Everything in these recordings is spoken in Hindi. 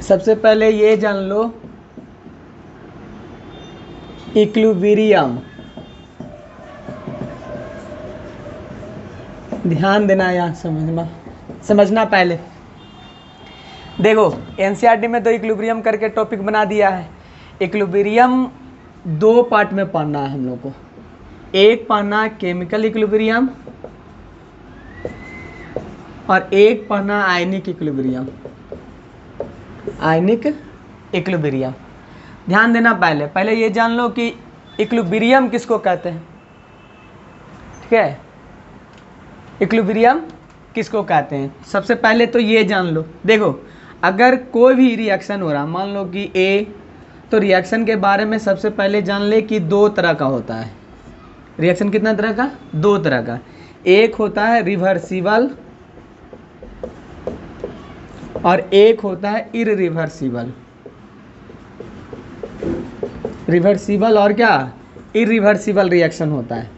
सबसे पहले ये जान लो, इक्विलिब्रियम, ध्यान देना यहाँ, समझना पहले। देखो एनसीईआरटी में तो इक्विलिब्रियम करके टॉपिक बना दिया है। इक्विलिब्रियम दो पार्ट में पढ़ना है हम लोग को। एक पढ़ना है केमिकल इक्विलिब्रियम और एक पढ़ना आयनिक इक्विलिब्रियम। आयनिक इक्विलिब्रियम, ध्यान देना पहले ये जान लो कि इक्विलिब्रियम किसको कहते हैं। ठीक है, इक्विलिब्रियम किसको कहते हैं, सबसे पहले तो ये जान लो। देखो अगर कोई भी रिएक्शन हो रहा, मान लो कि ए, तो रिएक्शन के बारे में सबसे पहले जान ले कि दो तरह का होता है। रिएक्शन कितना तरह का, दो तरह का। एक होता है रिवर्सिबल और एक होता है इररिवर्सिबल। रिवर्सिबल और क्या, इररिवर्सिबल रिएक्शन होता है।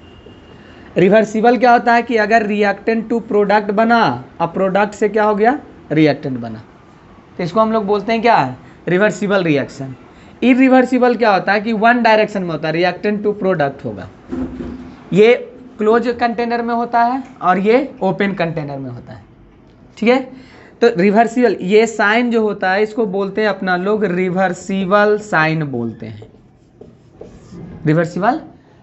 रिवर्सिबल क्या होता है कि अगर रिएक्टेंट टू प्रोडक्ट बना, अब प्रोडक्ट से क्या हो गया, रिएक्टेंट बना, तो इसको हम लोग बोलते हैं क्या, रिवर्सिबल रिएक्शन। इररिवर्सिबल क्या होता है कि वन डायरेक्शन में होता है, रिएक्टेंट टू प्रोडक्ट होगा। ये क्लोज कंटेनर में होता है और ये ओपन कंटेनर में होता है। ठीक है, तो रिवर्सिबल ये साइन जो होता है इसको बोलते हैं अपना लोग रिवर्सिबल साइन बोलते हैं। रिवर्सिबल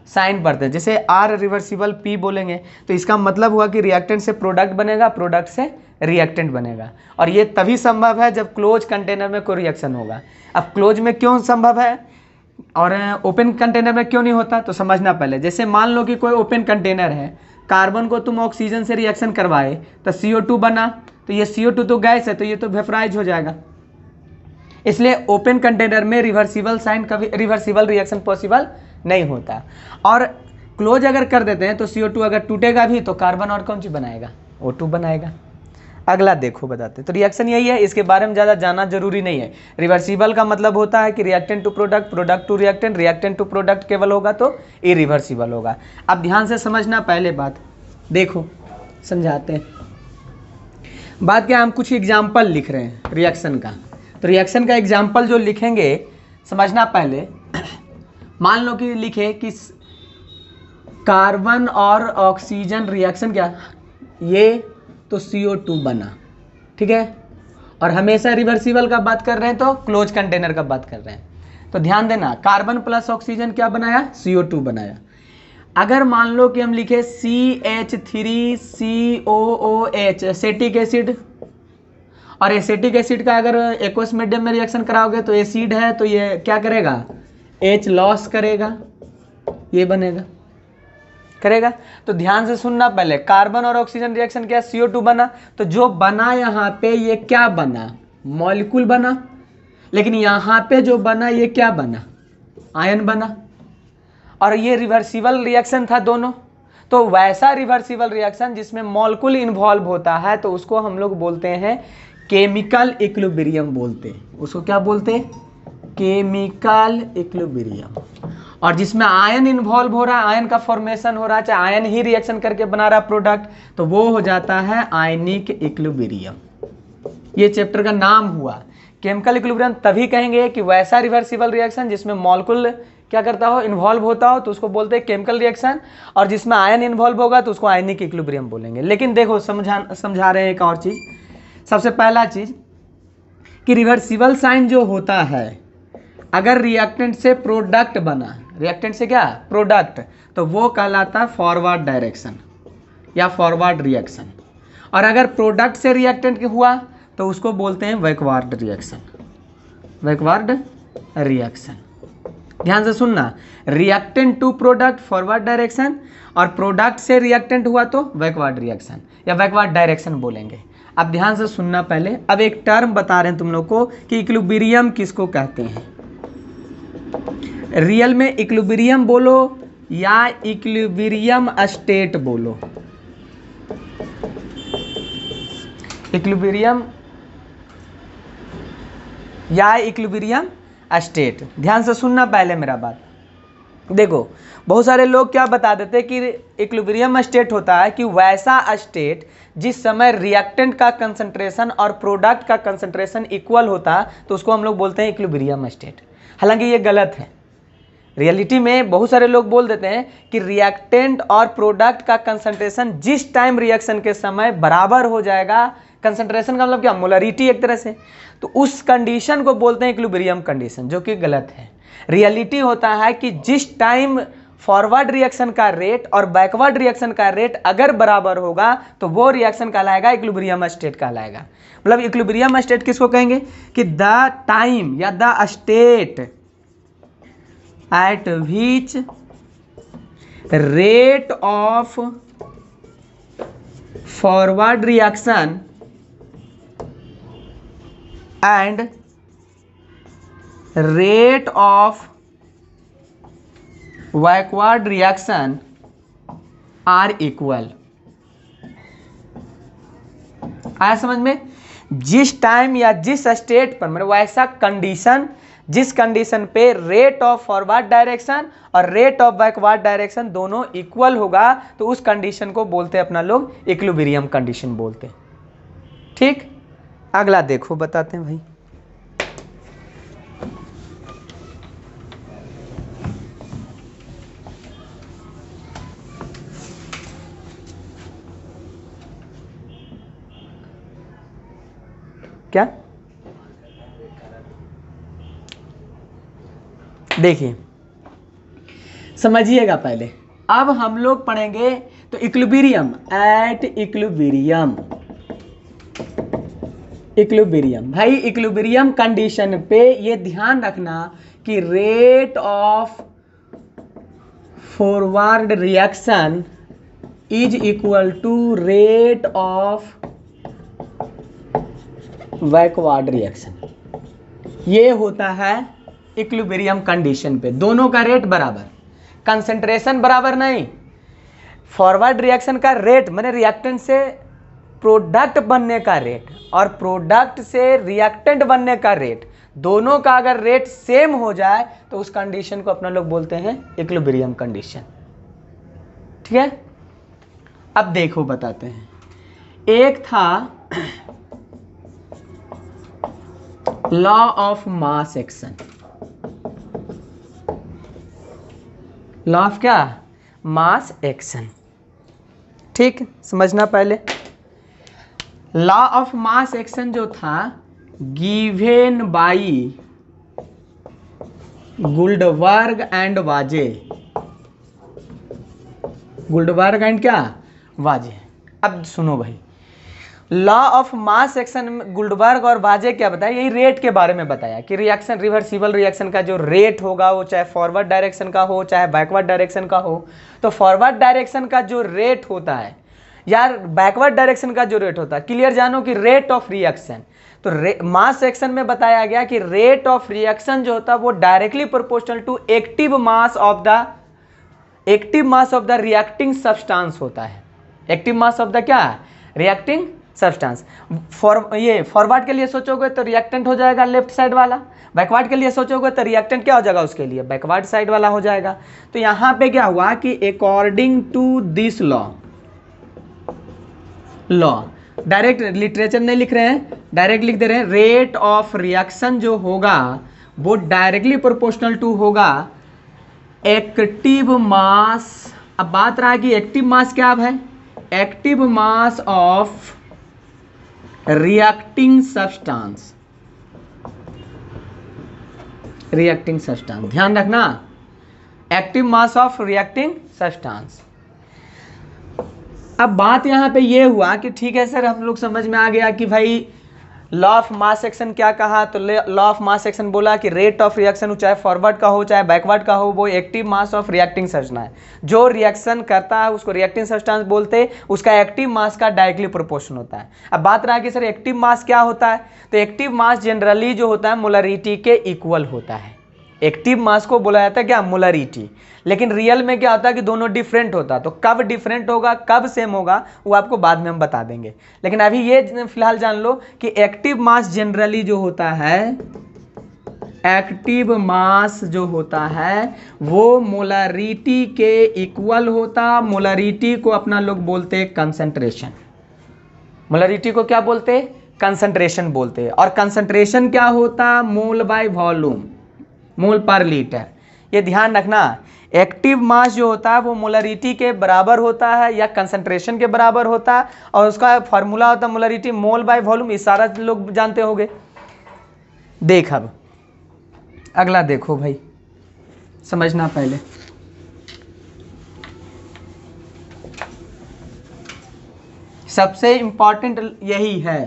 साइन पढ़ते हैं, जैसे आर रिवर्सिबल पी बोलेंगे तो इसका मतलब हुआ कि रिएक्टेंट से प्रोडक्ट बनेगा, प्रोडक्ट से रिएक्टेंट बनेगा। और ये तभी संभव है जब क्लोज कंटेनर में कोई रिएक्शन होगा। अब क्लोज में क्यों संभव है और ओपन कंटेनर में क्यों नहीं होता, तो समझना पहले। जैसे मान लो कि कोई ओपन कंटेनर है, कार्बन को तुम ऑक्सीजन से रिएक्शन करवाए तो CO2 बना, तो ये CO2 तो गैस है, तो ये तो वेपराइज हो जाएगा। इसलिए ओपन कंटेनर में रिवर्सिबल साइन कभी, रिवर्सिबल रिएक्शन पॉसिबल नहीं होता। और क्लोज अगर कर देते हैं तो CO2 अगर टूटेगा भी तो कार्बन और कौन सी बनाएगा, O2 बनाएगा। अगला देखो बताते, तो रिएक्शन यही है, इसके बारे में ज़्यादा जानना जरूरी नहीं है। रिवर्सिबल का मतलब होता है कि reactant to product, product to reactant, reactant to product केवल होगा तो इरिवर्सिबल होगा। अब ध्यान से समझना पहले बात, देखो समझाते हैं बात क्या। हम कुछ एग्जाम्पल लिख रहे हैं रिएक्शन का, तो रिएक्शन का एग्जाम्पल जो लिखेंगे समझना पहले। मान लो कि लिखे कि कार्बन और ऑक्सीजन रिएक्शन क्या, ये तो CO2 बना, ठीक है, और हमेशा रिवर्सिबल का बात कर रहे हैं तो क्लोज कंटेनर का बात कर रहे हैं। तो ध्यान देना, कार्बन प्लस ऑक्सीजन क्या बनाया, CO2 बनाया। अगर मान लो कि हम लिखे CH3COOH एसिटिक एसिड, और एसिटिक एसिड का अगर एक्वस मीडियम में रिएक्शन कराओगे तो एसिड है तो ये क्या करेगा, H लॉस करेगा, ये बनेगा, करेगा। तो ध्यान से सुनना पहले, कार्बन और ऑक्सीजन रिएक्शन क्या, CO2 बना, तो जो बना यहाँ पे ये क्या बना, मॉलिक्यूल बना। लेकिन यहाँ पे जो बना ये क्या बना, आयन बना। और ये रिवर्सिबल रिएक्शन था दोनों, तो वैसा रिवर्सिबल रिएक्शन जिसमें मॉलिक्यूल इन्वॉल्व होता है तो उसको हम लोग बोलते हैं केमिकल इक्विलिब्रियम बोलते हैं। उसको क्या बोलते हैं, केमिकल इक्विलिब्रियम। और जिसमें आयन इन्वॉल्व हो रहा है, आयन का फॉर्मेशन हो रहा है, चाहे आयन ही रिएक्शन करके बना रहा प्रोडक्ट, तो वो हो जाता है आयनिक इक्विलिब्रियम। ये चैप्टर का नाम हुआ। केमिकल इक्विलिब्रियम तभी कहेंगे कि वैसा रिवर्सिबल रिएक्शन जिसमें मॉलिक्यूल क्या करता हो, इन्वॉल्व होता हो, तो उसको बोलते हैं केमिकल रिएक्शन। और जिसमें आयन इन्वॉल्व होगा तो उसको आयनिक इक्विलिब्रियम बोलेंगे। लेकिन देखो समझा रहे हैं एक और चीज। सबसे पहला चीज कि रिवर्सिबल साइन जो होता है, अगर रिएक्टेंट से प्रोडक्ट बना, रिएक्टेंट से क्या, प्रोडक्ट, तो वो कहलाता है फॉरवर्ड डायरेक्शन या फॉरवर्ड रिएक्शन। और अगर प्रोडक्ट से रिएक्टेंट हुआ तो उसको बोलते हैं बैकवर्ड रिएक्शन, बैकवर्ड रिएक्शन। ध्यान से सुनना, reactant to product forward direction, और प्रोडक्ट से रिएक्टेंट हुआ तो बैकवर्ड रिएक्शन या बैकवर्ड डायरेक्शन बोलेंगे। अब ध्यान से सुनना पहले, अब एक टर्म बता रहे हैं तुम लोग को कि इक्विलिब्रियम किसको कहते हैं। रियल में इक्विलिब्रियम बोलो या इक्विलिब्रियम स्टेट बोलो, इक्विलिब्रियम या इक्विलिब्रियम स्टेट। ध्यान से सुनना पहले मेरा बात। देखो बहुत सारे लोग क्या बता देते हैं कि इक्विलिब्रियम स्टेट होता है कि वैसा स्टेट जिस समय रिएक्टेंट का कंसंट्रेशन और प्रोडक्ट का कंसंट्रेशन इक्वल होता है तो उसको हम लोग बोलते हैं इक्विलिब्रियम स्टेट। हालांकि ये गलत है। रियलिटी में बहुत सारे लोग बोल देते हैं कि रिएक्टेंट और प्रोडक्ट का कंसंट्रेशन जिस टाइम रिएक्शन के समय बराबर हो जाएगा, कंसंट्रेशन का मतलब क्या, मोलरिटी एक तरह से, तो उस कंडीशन को बोलते हैं इक्विलिब्रियम कंडीशन, जो कि गलत है। रियलिटी होता है कि जिस टाइम फॉरवर्ड रिएक्शन का रेट और बैकवर्ड रिएक्शन का रेट अगर बराबर होगा तो वो रिएक्शन कहलाएगा इक्विलिब्रियम स्टेट कहलाएगा। मतलब इक्विलिब्रियम स्टेट किसको कहेंगे कि द टाइम या the state at which rate of forward reaction and rate of backward reaction are equal. आया समझ में? जिस टाइम या जिस स्टेट पर, मतलब वैसा कंडीशन जिस कंडीशन पे रेट ऑफ फॉरवर्ड डायरेक्शन और रेट ऑफ बैकवर्ड डायरेक्शन दोनों इक्वल होगा तो उस कंडीशन को बोलते हैं अपना लोग इक्विलिब्रियम कंडीशन बोलते हैं। ठीक, अगला देखो बताते हैं भाई। क्या देखिए समझिएगा पहले। अब हम लोग पढ़ेंगे तो इक्विलिब्रियम एट इक्विलिब्रियम भाई इक्विलिब्रियम कंडीशन पे ये ध्यान रखना कि rate of forward reaction is equal to rate of backward reaction. ये होता है इक्विलिब्रियम कंडीशन पे, दोनों का रेट बराबर, कंसंट्रेशन बराबर नहीं, फॉरवर्ड रिएक्शन का रेट माने रिएक्टेंट से प्रोडक्ट बनने का रेट और प्रोडक्ट से रिएक्टेंट बनने का रेट, दोनों का अगर रेट सेम हो जाए तो उस कंडीशन को अपना लोग बोलते हैं इक्विलिब्रियम कंडीशन। ठीक है, अब देखो बताते हैं। एक था law of mass action. Law of क्या? Mass action. ठीक, समझना पहले। लॉ ऑफ मास एक्शन जो था गिवेन बाई गुल्डबर्ग एंड वाजे। गुल्डबर्ग एंड क्या? वाजे। अब सुनो भाई, लॉ ऑफ मास एक्शन में गुल्डबर्ग और वाजे क्या बताया, यही रेट के बारे में बताया कि रिएक्शन, रिवर्सिबल रिएक्शन का जो रेट होगा वो चाहे फॉरवर्ड डायरेक्शन का हो चाहे बैकवर्ड डायरेक्शन का हो, तो फॉरवर्ड डायरेक्शन का जो रेट होता है यार बैकवर्ड डायरेक्शन का जो रेट होता है, क्लियर जानो कि रेट ऑफ रिएक्शन, तो मास एक्शन में बताया गया कि रेट ऑफ रिएक्शन जो होता है वो directly proportional to active mass of the reacting substance होता है। एक्टिव मास ऑफ द क्या? Reacting substance. ये फॉरवर्ड के लिए सोचोगे तो रिएक्टेंट हो जाएगा लेफ्ट साइड वाला, बैकवर्ड के लिए सोचोगे तो रिएक्टेंट क्या हो जाएगा उसके लिए, बैकवर्ड साइड वाला हो जाएगा। तो यहां पे क्या हुआ कि according to this law direct literature नहीं लिख रहे हैं, डायरेक्ट लिख दे रहे हैं, रेट ऑफ रिएक्शन जो होगा वो डायरेक्टली प्रोपोर्शनल टू होगा एक्टिव मास। अब बात रहा कि एक्टिव मास क्या है, active mass of reacting substance. Reacting substance ध्यान रखना, active mass of reacting substance. अब बात यहां पे ये हुआ कि ठीक है सर, हम लोग समझ में आ गया कि भाई लॉ ऑफ मास एक्शन क्या कहा, तो लॉ ऑफ मास एक्शन बोला कि रेट ऑफ रिएक्शन चाहे फॉरवर्ड का हो चाहे बैकवर्ड का हो वो active mass of reacting substance है। जो रिएक्शन करता है उसको रिएक्टिंग सब्सटेंस बोलते, उसका एक्टिव मास का डायरेक्टली प्रोपोर्शन होता है। अब बात रहा कि सर एक्टिव मास क्या होता है, तो एक्टिव मास जनरली जो होता है मोलरिटी के इक्वल होता है। एक्टिव मास को बोला जाता है क्या? मोलरिटी। लेकिन रियल में क्या होता है कि दोनों डिफरेंट होता है, तो कब डिफरेंट होगा कब सेम होगा वो आपको बाद में हम बता देंगे। लेकिन अभी ये फिलहाल जान लो कि एक्टिव मास जनरली जो होता है एक्टिव मास जो होता है वो मोलरिटी के इक्वल होता। मोलरिटी को अपना लोग बोलते हैं कंसंट्रेशन। मोलरिटी को क्या बोलते हैं? कंसंट्रेशन बोलते हैं। और कंसंट्रेशन क्या होता? मोल बाय वॉल्यूम, मोल पर लीटर। ये ध्यान रखना, एक्टिव मास जो होता है वो मोलरिटी के बराबर होता है या कंसंट्रेशन के बराबर होता है, और उसका फॉर्मूला होता है मोलरिटी मोल बाय वॉल्यूम। ये सारा लोग जानते होंगे। देख अब अगला देखो भाई, समझना पहले। सबसे इंपॉर्टेंट यही है।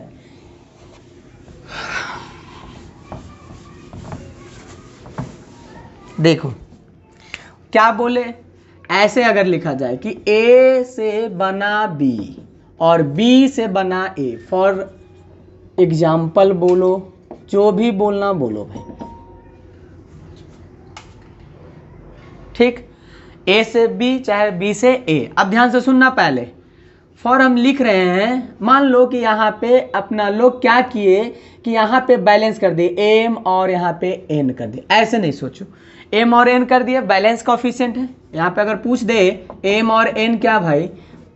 देखो क्या बोले, ऐसे अगर लिखा जाए कि A से बना B और B से बना A, फॉर एग्जाम्पल बोलो, जो भी बोलना बोलो भाई, ठीक। A से B चाहे B से A। अब ध्यान से सुनना पहले। फॉर हम लिख रहे हैं, मान लो कि यहाँ पे अपना लोग क्या किए कि यहाँ पे बैलेंस कर दिए M और यहाँ पे N कर दिए। ऐसे नहीं सोचो, M और N कर दिए, बैलेंस कोएफिशिएंट है। यहाँ पे अगर पूछ दे M और N क्या भाई,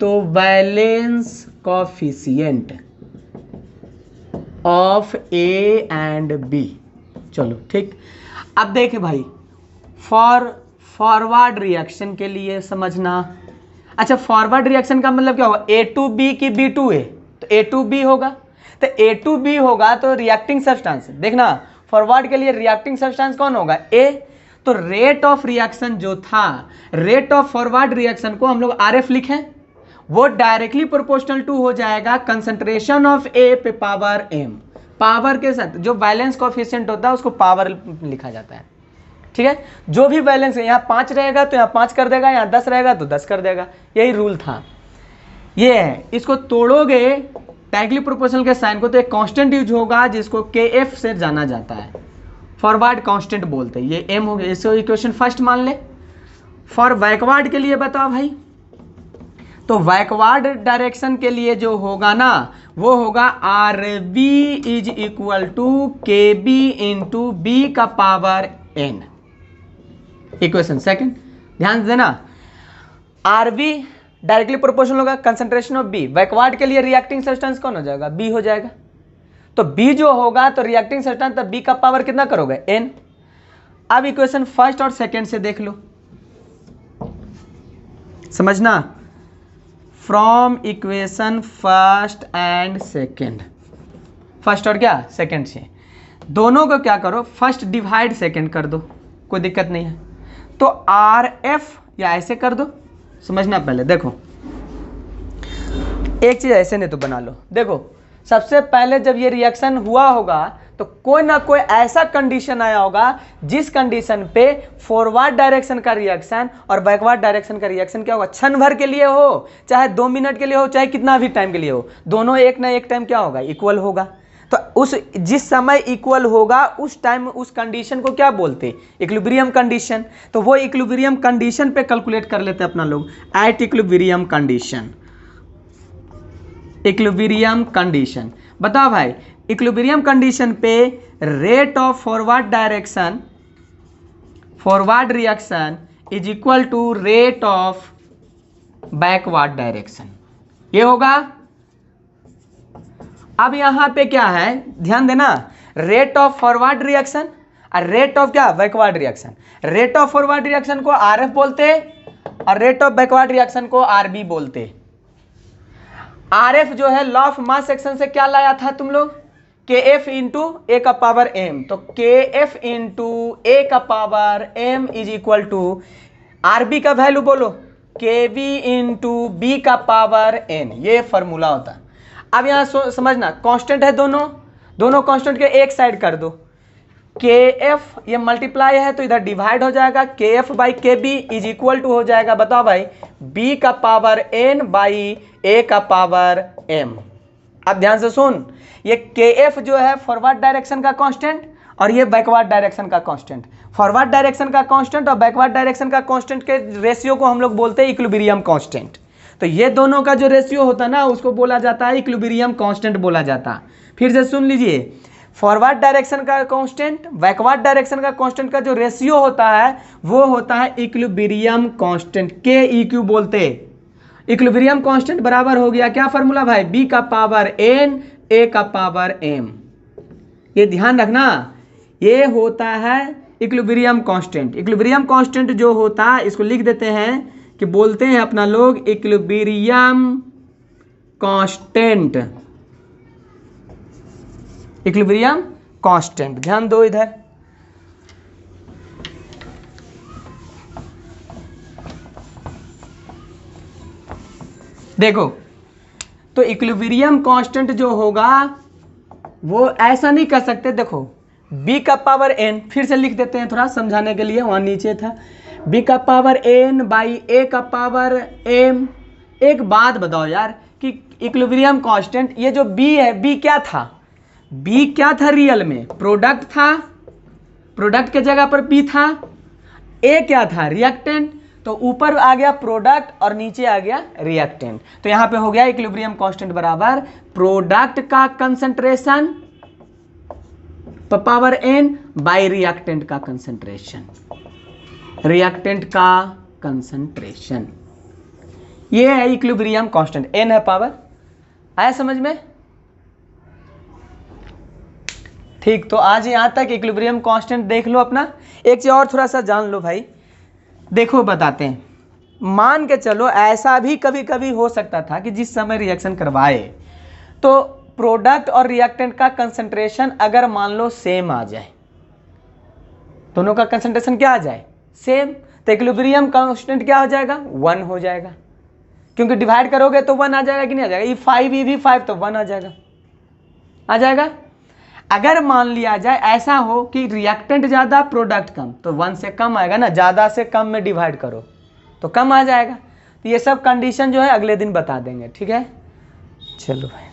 तो balance coefficient of A and B। चलो ठीक। अब देखे भाई, फॉरवर्ड रिएक्शन के लिए समझना। अच्छा, फॉरवर्ड रिएक्शन का मतलब क्या होगा? A टू B की B टू A, तो A टू B होगा। तो A टू B होगा तो रिएक्टिंग सब्सटेंस, देखना फॉरवर्ड के लिए रिएक्टिंग सब्सटेंस कौन होगा? A। तो रेट ऑफ रिएक्शन जो था, रेट ऑफ फॉरवर्ड रिएक्शन को हम लोग RF लिखें, वो डायरेक्टली प्रोपोर्शनल टू हो जाएगा कंसंट्रेशन ऑफ A पे पावर M। पावर के साथ जो बैलेंस कोएफिशिएंट होता है उसको पावर लिखा जाता है, ठीक है। जो भी बैलेंस है, यहाँ 5 रहेगा तो यहाँ 5 कर देगा, यहाँ 10 रहेगा तो 10 कर देगा। यही रूल था, ये है। इसको तोड़ोगे डायरेक्टली प्रोपोर्शनल के साइन को, तो एक कांस्टेंट यूज होगा जिसको KF से जाना जाता है, फॉरवर्ड कांस्टेंट बोलते हैं। ये M हो गया, इसको इक्वेशन फर्स्ट मान ले। फॉर बैकवर्ड के लिए बताओ भाई, तो बैकवर्ड डायरेक्शन के लिए जो होगा ना, वो होगा RB is equal to KB into B का पावर N। इक्वेशन सेकंड ध्यान देना, RB डायरेक्टली प्रोपोर्शनल होगा कंसंट्रेशन ऑफ B। बैकवर्ड के लिए रिएक्टिंग सब्सटेंस कौन हो जाएगा? B हो जाएगा। तो B जो होगा तो रिएक्टिंग सब्सटेंस, तो B का पावर कितना करोगे? N। अब इक्वेशन फर्स्ट और सेकंड से देख लो, समझना। From equation first and second, first और क्या सेकंड से, दोनों को क्या करो, फर्स्ट डिवाइड सेकंड कर दो, कोई दिक्कत नहीं है। तो RF या ऐसे कर दो, समझना पहले। देखो एक चीज ऐसे नहीं तो बना लो। देखो सबसे पहले जब ये रिएक्शन हुआ होगा तो कोई ना कोई ऐसा कंडीशन आया होगा जिस कंडीशन पे फॉरवर्ड डायरेक्शन का रिएक्शन और बैकवर्ड डायरेक्शन का रिएक्शन क्या होगा, क्षण भर के लिए हो, चाहे 2 मिनट के लिए हो, चाहे कितना भी टाइम के लिए हो, दोनों एक ना एक टाइम क्या होगा, इक्वल होगा। तो उस जिस समय इक्वल होगा उस टाइम उस कंडीशन को क्या बोलते, इक्विलिब्रियम कंडीशन। तो वो इक्विलिब्रियम कंडीशन पे कैलकुलेट कर लेते हैं अपना लोग, at equilibrium condition. Equilibrium condition बताओ भाई, इक्विलिब्रियम कंडीशन पे rate of forward direction, forward reaction is equal to rate of backward direction, ये होगा। अब यहां पे क्या है, ध्यान देना, रेट ऑफ फॉरवर्ड रिएक्शन और रेट ऑफ क्या, backward reaction. Rate of forward reaction को RF बोलते और रेट ऑफ बैकवर्ड रिएक्शन को RB बोलते। RF जो है लॉ ऑफ मास सेक्शन से क्या लाया था तुम लोग, KF इंटू A का पावर M। तो KF इंटू A का power M is equal to RB का वैल्यू बोलो, KB इंटू B का पावर N। ये फॉर्मूला होता है। अब यहां समझना, कांस्टेंट है, दोनों कांस्टेंट के एक साइड कर दो। KF ये मल्टीप्लाई है तो इधर डिवाइड हो जाएगा, KF by KB is equal to हो जाएगा, बताओ भाई, B का पावर N बाई A का पावर M। अब ध्यान से सुन, ये KF जो है फॉरवर्ड डायरेक्शन का कांस्टेंट और ये बैकवर्ड डायरेक्शन का कांस्टेंट। फॉरवर्ड डायरेक्शन का कांस्टेंट और बैकवर्ड डायरेक्शन का कांस्टेंट के रेशियो को हम लोग बोलते हैं इक्विलिब्रियम कांस्टेंट। तो ये दोनों का जो रेशियो होता है ना उसको बोला जाता है इक्विलिब्रियम कांस्टेंट बोला जाता है। फिर से सुन लीजिए, फॉरवर्ड डायरेक्शन का कांस्टेंट, बैकवर्ड डायरेक्शन का कांस्टेंट का जो रेशियो होता है वो होता है इक्विलिब्रियम कांस्टेंट, के इक्यू बोलते। इक्विलिब्रियम कांस्टेंट बराबर हो गया क्या फॉर्मूला भाई, बी का पावर एन ए का पावर एम। ये ध्यान रखना, ये होता है इक्विलिब्रियम कांस्टेंट। इक्विलिब्रियम कांस्टेंट जो होता है इसको लिख देते हैं कि बोलते हैं अपना लोग इक्विलिब्रियम कांस्टेंट, इक्विलिब्रियम कांस्टेंट। ध्यान दो इधर, देखो तो इक्विलिब्रियम कांस्टेंट जो होगा वो ऐसा नहीं कर सकते। देखो b का पावर n, फिर से लिख देते हैं थोड़ा समझाने के लिए, वहां नीचे था b का पावर n बाई a का पावर m। एक बात बताओ यार कि इक्विलिब्रियम कांस्टेंट ये जो b है, b क्या था, b क्या था रियल में, प्रोडक्ट था, प्रोडक्ट के जगह पर b था, a क्या था रिएक्टेंट, तो ऊपर आ गया प्रोडक्ट और नीचे आ गया रिएक्टेंट। तो यहां पे हो गया इक्विलिब्रियम कांस्टेंट बराबर प्रोडक्ट का concentration power n bye reactant का कंसंट्रेशन, रिएक्टेंट का कंसंट्रेशन। ये है इक्विलिब्रियम कांस्टेंट, n है पावर। आया समझ में? ठीक, तो आज यहां तक इक्विलिब्रियम कांस्टेंट देख लो अपना। एक चीज और थोड़ा सा जान लो भाई, देखो बताते हैं, मान के चलो ऐसा भी कभी कभी हो सकता था कि जिस समय रिएक्शन करवाए तो प्रोडक्ट और रिएक्टेंट का कंसंट्रेशन अगर मान लो सेम आ जाए, दोनों का कंसंट्रेशन क्या आ जाए, सेम, तो इक्विलिब्रियम कांस्टेंट क्या हो जाएगा, 1 हो जाएगा, क्योंकि डिवाइड करोगे तो 1 आ जाएगा कि नहीं आ जाएगा, E5 ये भी 5 तो 1 आ जाएगा, आ जाएगा। अगर मान लिया जाए ऐसा हो कि रिएक्टेंट ज़्यादा प्रोडक्ट कम, तो 1 से कम आएगा ना, ज़्यादा से कम में डिवाइड करो तो कम आ जाएगा। तो ये सब कंडीशन जो है अगले दिन बता देंगे, ठीक है। चलो भाई।